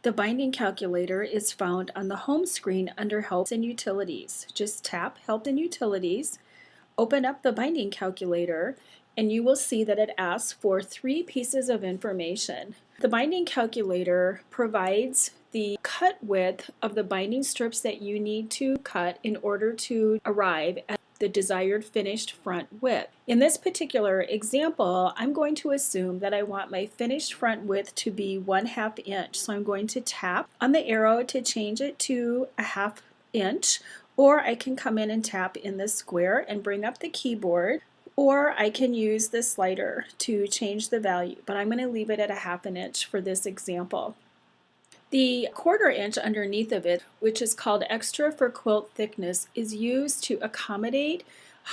The binding calculator is found on the home screen under Help and Utilities. Just tap Help and Utilities, open up the binding calculator, and you will see that it asks for 3 pieces of information. The binding calculator provides the cut width of the binding strips that you need to cut in order to arrive at the desired finished front width. In this particular example, I'm going to assume that I want my finished front width to be 1/2 inch. So I'm going to tap on the arrow to change it to 1/2 inch, or I can come in and tap in the square and bring up the keyboard, or I can use the slider to change the value, but I'm going to leave it at 1/2 inch for this example. The 1/4 inch underneath of it, which is called extra for quilt thickness, is used to accommodate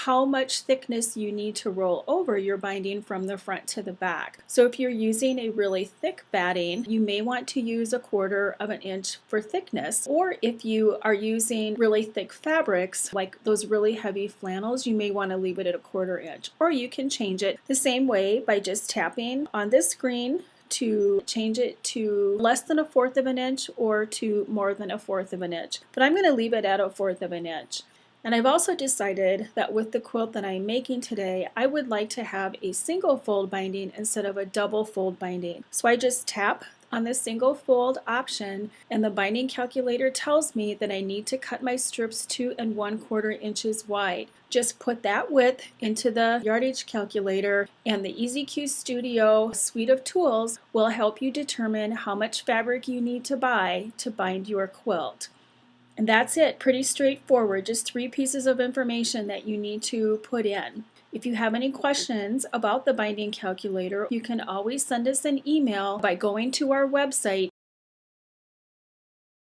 how much thickness you need to roll over your binding from the front to the back. So if you're using a really thick batting, you may want to use 1/4 of an inch for thickness. Or if you are using really thick fabrics, like those really heavy flannels, you may want to leave it at 1/4 inch. Or you can change it the same way by just tapping on this screen to change it to less than 1/4 of an inch or to more than 1/4 of an inch. But I'm going to leave it at 1/4 of an inch. And I've also decided that with the quilt that I'm making today, I would like to have a single fold binding instead of a double fold binding. So I just tap on the single fold option, and the binding calculator tells me that I need to cut my strips 2 1/4 inches wide. Just put that width into the Yardage Calculator, and the EasyQ Studio suite of tools will help you determine how much fabric you need to buy to bind your quilt. And that's it, pretty straightforward, just 3 pieces of information that you need to put in. If you have any questions about the binding calculator, you can always send us an email by going to our website